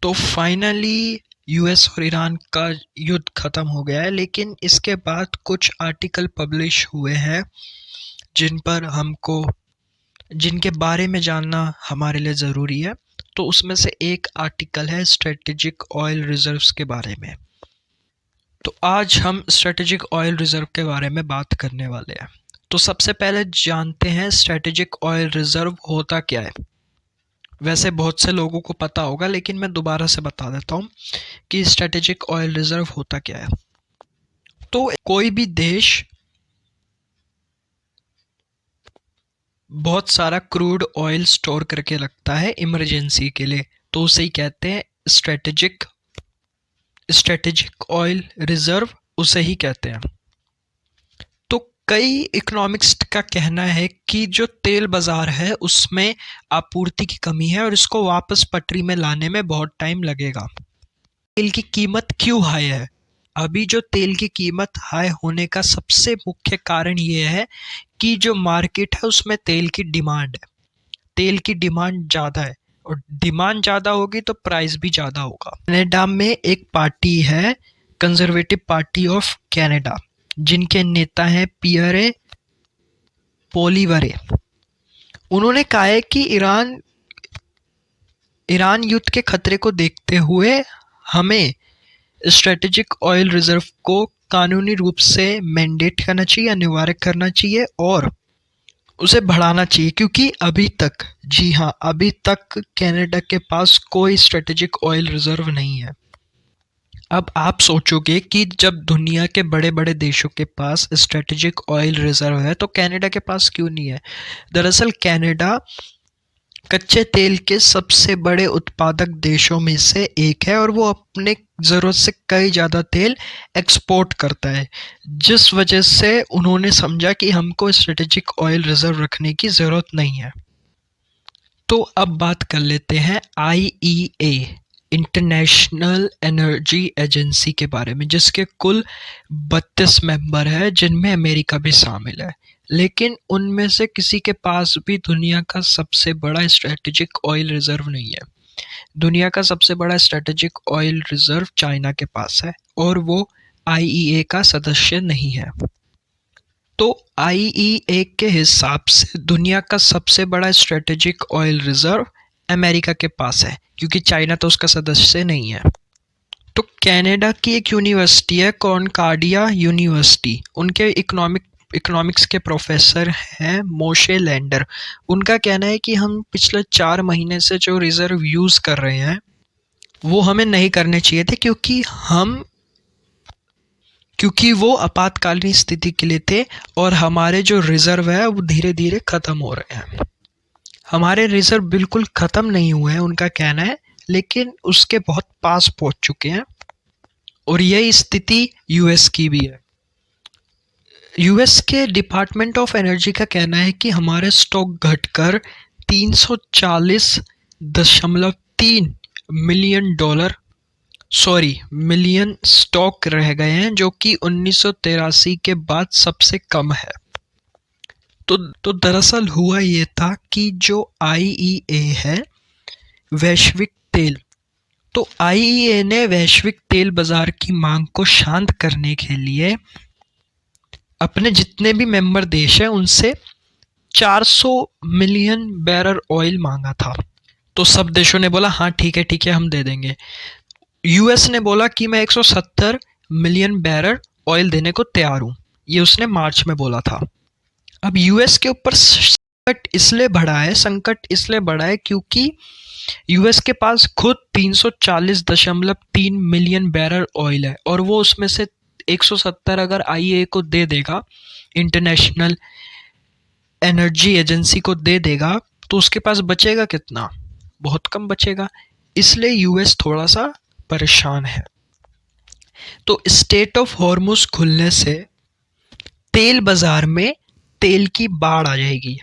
तो finally US और Iran का युद्ध ख़त्म हो गया है, लेकिन इसके बाद कुछ आर्टिकल पब्लिश हुए हैं जिन पर हमको जिनके बारे में जानना हमारे लिए ज़रूरी है। तो उसमें से एक आर्टिकल है स्ट्रेटेजिक ऑयल रिजर्व्स के बारे में। तो आज हम स्ट्रेटेजिक ऑयल रिजर्व के बारे में बात करने वाले हैं। तो सबसे पहले जानते हैं स्ट्रेटेजिक ऑयल रिजर्व होता क्या है। वैसे बहुत से लोगों को पता होगा, लेकिन मैं दोबारा से बता देता हूँ कि स्ट्रेटेजिक ऑयल रिजर्व होता क्या है। तो कोई भी देश बहुत सारा क्रूड ऑयल स्टोर करके रखता है इमरजेंसी के लिए, तो उसे ही कहते हैं स्ट्रेटेजिक ऑयल रिजर्व, उसे ही कहते हैं। तो कई इकोनॉमिक्स का कहना है कि जो तेल बाजार है उसमें आपूर्ति की कमी है और इसको वापस पटरी में लाने में बहुत टाइम लगेगा। तेल की कीमत क्यों हाई है? अभी जो तेल की कीमत हाई होने का सबसे मुख्य कारण ये है कि जो मार्केट है उसमें तेल की डिमांड है। तेल की डिमांड ज़्यादा है और डिमांड ज़्यादा होगी तो प्राइस भी ज़्यादा होगा। कनाडा में एक पार्टी है, कंजर्वेटिव पार्टी ऑफ कनाडा, जिनके नेता हैं पियरे पोलिवरे। उन्होंने कहा है कि ईरान युद्ध के खतरे को देखते हुए हमें स्ट्रेटेजिक ऑयल रिजर्व को कानूनी रूप से मैंडेट करना चाहिए, अनिवार्य करना चाहिए और उसे बढ़ाना चाहिए, क्योंकि अभी तक, जी हाँ, अभी तक कनाडा के पास कोई स्ट्रेटेजिक ऑयल रिजर्व नहीं है। अब आप सोचोगे कि जब दुनिया के बड़े बड़े देशों के पास स्ट्रेटेजिक ऑयल रिजर्व है तो कनाडा के पास क्यों नहीं है? दरअसल कनाडा कच्चे तेल के सबसे बड़े उत्पादक देशों में से एक है और वो अपने ज़रूरत से कई ज़्यादा तेल एक्सपोर्ट करता है, जिस वजह से उन्होंने समझा कि हमको स्ट्रेटेजिक ऑयल रिजर्व रखने की ज़रूरत नहीं है। तो अब बात कर लेते हैं आईईए, इंटरनेशनल एनर्जी एजेंसी के बारे में, जिसके कुल 32 मेंबर है, जिनमें अमेरिका भी शामिल है। लेकिन उनमें से किसी के पास भी दुनिया का सबसे बड़ा स्ट्रेटेजिक ऑयल रिजर्व नहीं है। दुनिया का सबसे बड़ा स्ट्रेटेजिक ऑयल रिजर्व चाइना के पास है और वो आईईए का सदस्य नहीं है। तो आईईए के हिसाब से दुनिया का सबसे बड़ा स्ट्रेटेजिक ऑयल रिजर्व अमेरिका के पास है, क्योंकि चाइना तो उसका सदस्य नहीं है। तो कनाडा की एक यूनिवर्सिटी है, कॉनकार्डिया यूनिवर्सिटी, उनके इकोनॉमिक्स के प्रोफेसर हैं मोशे लैंडर। उनका कहना है कि हम पिछले 4 महीने से जो रिजर्व यूज़ कर रहे हैं वो हमें नहीं करने चाहिए थे, क्योंकि वो आपातकालीन स्थिति के लिए थे और हमारे जो रिजर्व है वो धीरे धीरे ख़त्म हो रहे हैं। हमारे रिजर्व बिल्कुल ख़त्म नहीं हुए हैं, उनका कहना है, लेकिन उसके बहुत पास पहुंच चुके हैं और यही स्थिति यूएस की भी है। यूएस के डिपार्टमेंट ऑफ एनर्जी का कहना है कि हमारे स्टॉक घटकर 340.3 मिलियन स्टॉक रह गए हैं, जो कि 1983 के बाद सबसे कम है। तो दरअसल हुआ ये था कि जो आईईए है, वैश्विक तेल, तो आईईए ने वैश्विक तेल बाजार की मांग को शांत करने के लिए अपने जितने भी मेंबर देश हैं उनसे 400 मिलियन बैरल ऑयल मांगा था। तो सब देशों ने बोला हाँ ठीक है हम दे देंगे। यूएस ने बोला कि मैं 170 मिलियन बैरल ऑयल देने को तैयार हूँ, ये उसने मार्च में बोला था। अब यूएस के ऊपर संकट इसलिए बढ़ा है क्योंकि यूएस के पास खुद 340.3 मिलियन बैरल ऑयल है और वो उसमें से 170 अगर आईईए को दे देगा, इंटरनेशनल एनर्जी एजेंसी को दे देगा, तो उसके पास बचेगा कितना? बहुत कम बचेगा। इसलिए यूएस थोड़ा सा परेशान है। तो स्टेट ऑफ हॉर्मुज खुलने से तेल बाजार में तेल की बाढ़ आ जाएगी।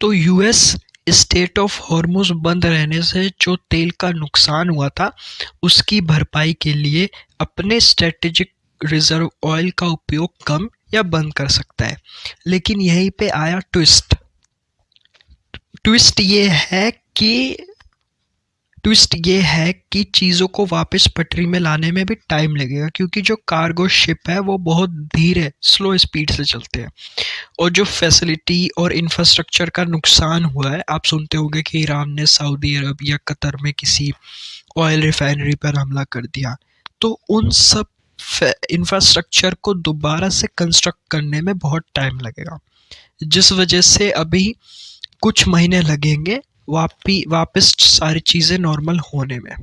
तो यूएस स्टेट ऑफ हॉर्मुज बंद रहने से जो तेल का नुकसान हुआ था उसकी भरपाई के लिए अपने स्ट्रेटेजिक रिजर्व ऑयल का उपयोग कम या बंद कर सकता है। लेकिन यहीं पे आया ट्विस्ट ये है कि ट्विस्ट ये है कि चीज़ों को वापस पटरी में लाने में भी टाइम लगेगा, क्योंकि जो कार्गो शिप है वो बहुत धीरे स्लो स्पीड से चलते हैं। और जो फैसिलिटी और इंफ्रास्ट्रक्चर का नुकसान हुआ है, आप सुनते होंगे कि ईरान ने सऊदी अरब या कतर में किसी ऑयल रिफाइनरी पर हमला कर दिया, तो उन सब इंफ्रास्ट्रक्चर को दोबारा से कंस्ट्रक्ट करने में बहुत टाइम लगेगा, जिस वजह से अभी कुछ महीने लगेंगे वापस सारी चीज़ें नॉर्मल होने में।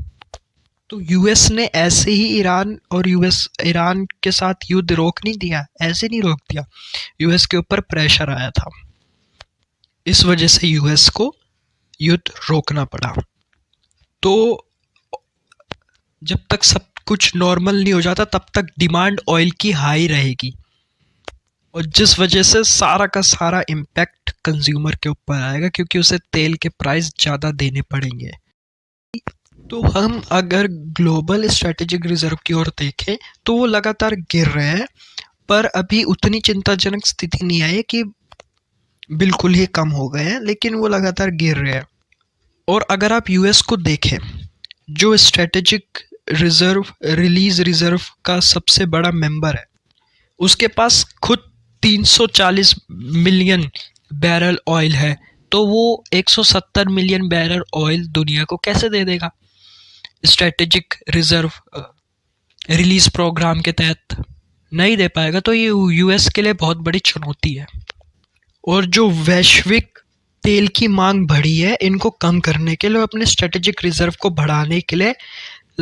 तो यूएस ने ऐसे ही ईरान के साथ युद्ध रोक नहीं दिया, ऐसे नहीं रोक दिया, यूएस के ऊपर प्रेशर आया था, इस वजह से यूएस को युद्ध रोकना पड़ा। तो जब तक सब कुछ नॉर्मल नहीं हो जाता तब तक डिमांड ऑयल की हाई रहेगी, और जिस वजह से सारा का सारा इम्पैक्ट कंज्यूमर के ऊपर आएगा, क्योंकि उसे तेल के प्राइस ज़्यादा देने पड़ेंगे। तो हम अगर ग्लोबल स्ट्रेटेजिक रिजर्व की ओर देखें तो वो लगातार गिर रहे हैं, पर अभी उतनी चिंताजनक स्थिति नहीं आई कि बिल्कुल ही कम हो गए हैं, लेकिन वो लगातार गिर रहे हैं। और अगर आप यूएस को देखें, जो स्ट्रेटेजिक रिजर्व का सबसे बड़ा मेंबर है, उसके पास खुद 340 मिलियन बैरल ऑयल है, तो वो 170 मिलियन बैरल ऑयल दुनिया को कैसे दे देगा स्ट्रेटेजिक रिजर्व रिलीज प्रोग्राम के तहत? नहीं दे पाएगा। तो ये यूएस के लिए बहुत बड़ी चुनौती है। और जो वैश्विक तेल की मांग बढ़ी है, इनको कम करने के लिए, अपने स्ट्रेटेजिक रिजर्व को बढ़ाने के लिए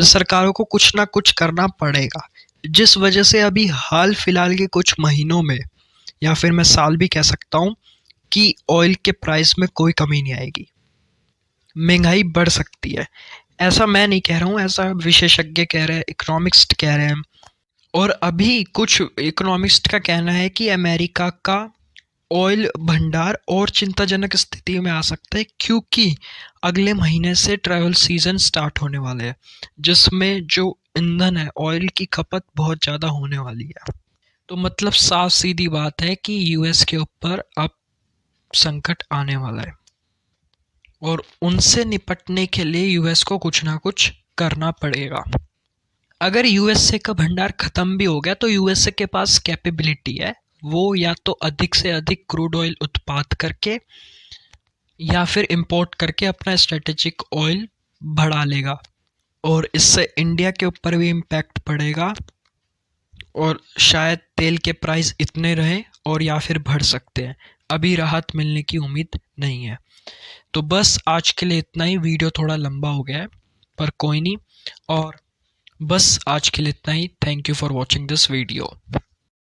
सरकारों को कुछ ना कुछ करना पड़ेगा, जिस वजह से अभी हाल फिलहाल के कुछ महीनों में, या फिर मैं साल भी कह सकता हूँ, कि ऑयल के प्राइस में कोई कमी नहीं आएगी, महंगाई बढ़ सकती है। ऐसा मैं नहीं कह रहा हूँ, ऐसा विशेषज्ञ कह रहे हैं, इकोनॉमिस्ट कह रहे हैं। और अभी कुछ इकोनॉमिस्ट का कहना है कि अमेरिका का ऑयल भंडार और चिंताजनक स्थिति में आ सकता है, क्योंकि अगले महीने से ट्रैवल सीजन स्टार्ट होने वाले हैं, जिसमें जो ईंधन है, ऑयल की खपत बहुत ज़्यादा होने वाली है। तो मतलब साफ सीधी बात है कि यूएस के ऊपर अब संकट आने वाला है, और उनसे निपटने के लिए यूएस को कुछ ना कुछ करना पड़ेगा। अगर यूएसए का भंडार खत्म भी हो गया तो यूएसए के पास कैपेबिलिटी है, वो या तो अधिक से अधिक क्रूड ऑयल उत्पाद करके या फिर इंपोर्ट करके अपना स्ट्रेटेजिक ऑयल बढ़ा लेगा, और इससे इंडिया के ऊपर भी इम्पैक्ट पड़ेगा, और शायद तेल के प्राइस इतने रहें और या फिर बढ़ सकते हैं। अभी राहत मिलने की उम्मीद नहीं है। तो बस आज के लिए इतना ही। वीडियो थोड़ा लंबा हो गया है, पर कोई नहीं। और बस आज के लिए इतना ही। Thank you for watching this video.